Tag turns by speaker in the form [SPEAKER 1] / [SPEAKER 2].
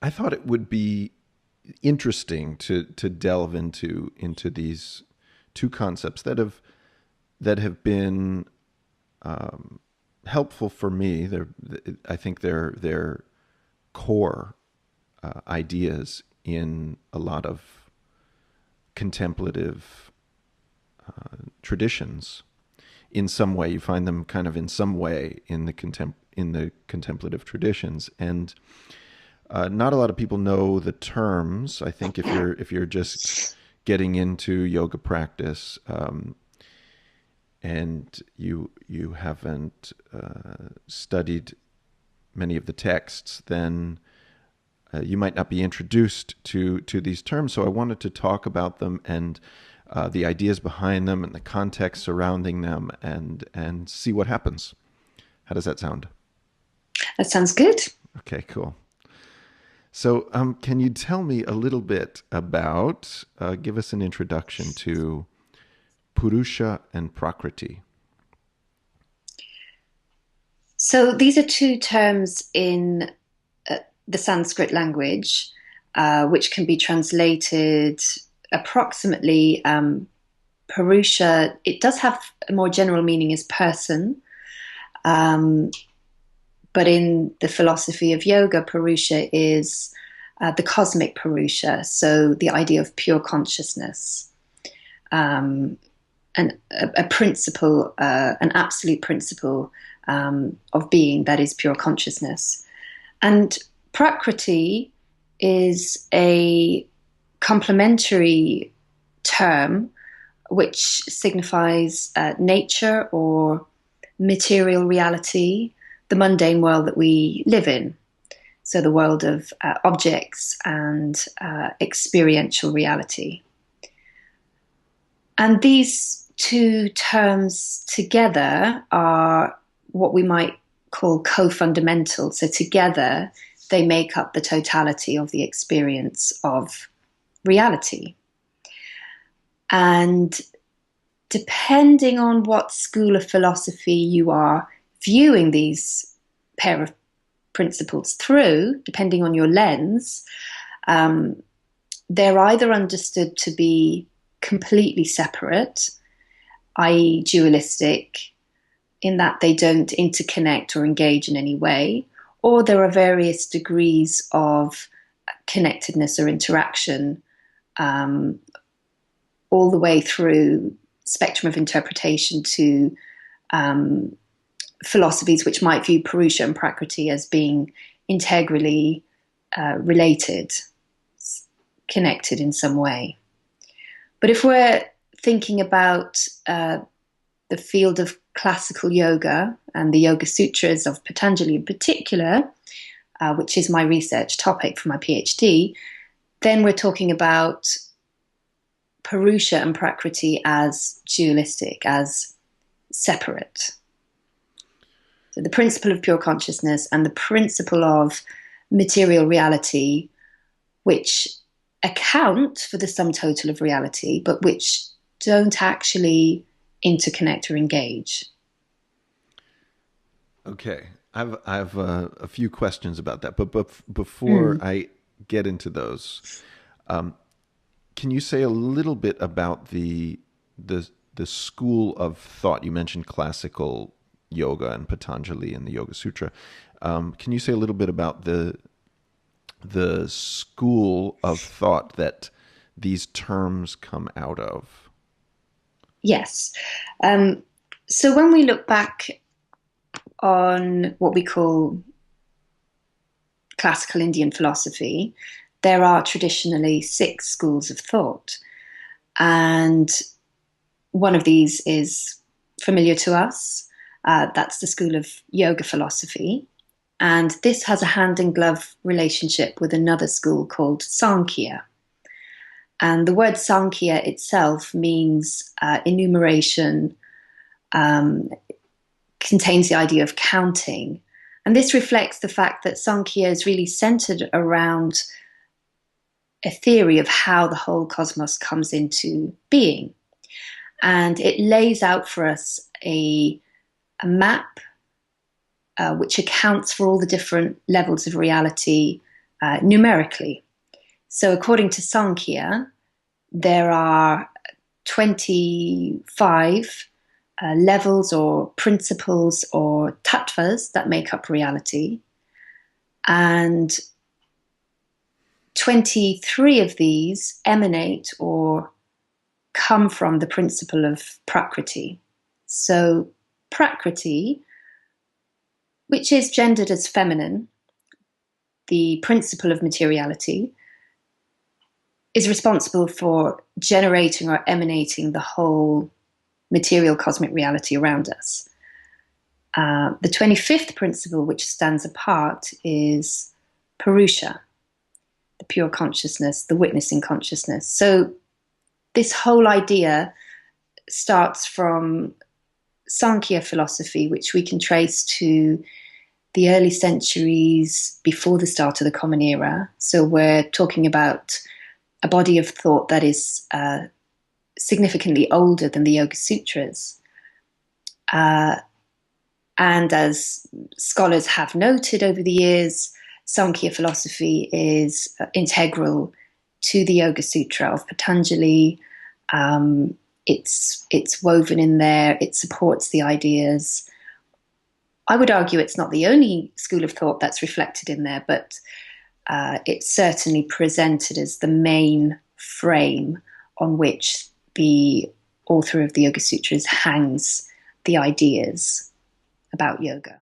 [SPEAKER 1] I thought it would be interesting to delve into these two concepts that have been helpful for me. I think they're core ideas in a lot of contemplative traditions. In some way, you find them kind of in some way in the contemplative traditions, and not a lot of people know the terms. I think if you're just getting into yoga practice, and you haven't studied many of the texts, then you might not be introduced to these terms. So I wanted to talk about them and the ideas behind them and the context surrounding them, and see what happens. How does that sound?
[SPEAKER 2] That sounds good.
[SPEAKER 1] Okay, cool. So, can you tell me a little bit about, give us an introduction to Purusha and Prakriti?
[SPEAKER 2] So these are two terms in the Sanskrit language, which can be translated approximately. Purusha, it does have a more general meaning as person, um, but in the philosophy of yoga, Purusha is the cosmic Purusha, so the idea of pure consciousness, um, and a principle, an absolute principle of being that is pure consciousness. And Prakriti is a complementary term which signifies nature or material reality, the mundane world that we live in. So the world of objects and experiential reality. And these two terms together are what we might call co-fundamental. So together they make up the totality of the experience of reality. And depending on what school of philosophy you are viewing these pair of principles through, depending on your lens, they're either understood to be completely separate, i.e., dualistic, in that they don't interconnect or engage in any way, or there are various degrees of connectedness or interaction, all the way through spectrum of interpretation to philosophies which might view Purusha and Prakriti as being integrally related, connected in some way. But if we're thinking about the field of classical yoga and the Yoga Sutras of Patanjali in particular, which is my research topic for my PhD, then we're talking about Purusha and Prakriti as dualistic, as separate. So the principle of pure consciousness and the principle of material reality, which account for the sum total of reality, but which don't actually interconnect or engage.
[SPEAKER 1] Okay, I've a few questions about that, but before I get into those, um, can you say a little bit about the school of thought? You mentioned classical yoga and Patanjali and the Yoga Sutra. Can you say a little bit about the school of thought that these terms come out of?
[SPEAKER 2] Yes. Um, so when we look back on what we call classical Indian philosophy, there are traditionally six schools of thought. And one of these is familiar to us. That's the school of yoga philosophy. And this has a hand in glove relationship with another school called Sankhya. And the word Sankhya itself means enumeration, um, contains the idea of counting. And this reflects the fact that Sankhya is really centered around a theory of how the whole cosmos comes into being. And it lays out for us a map which accounts for all the different levels of reality numerically. So according to Sankhya, there are 25 levels or principles or tattvas that make up reality. And 23 of these emanate or come from the principle of Prakriti. So Prakriti, which is gendered as feminine, the principle of materiality, is responsible for generating or emanating the whole material cosmic reality around us. The 25th principle, which stands apart, is Purusha, the pure consciousness, the witnessing consciousness. So this whole idea starts from Samkhya philosophy, which we can trace to the early centuries before the start of the Common Era. So we're talking about a body of thought that is significantly older than the Yoga Sutras. And as scholars have noted over the years, Sankhya philosophy is integral to the Yoga Sutra of Patanjali. It's woven in there. It supports the ideas. I would argue it's not the only school of thought that's reflected in there, but it's certainly presented as the main frame on which the author of the Yoga Sutras hangs the ideas about yoga.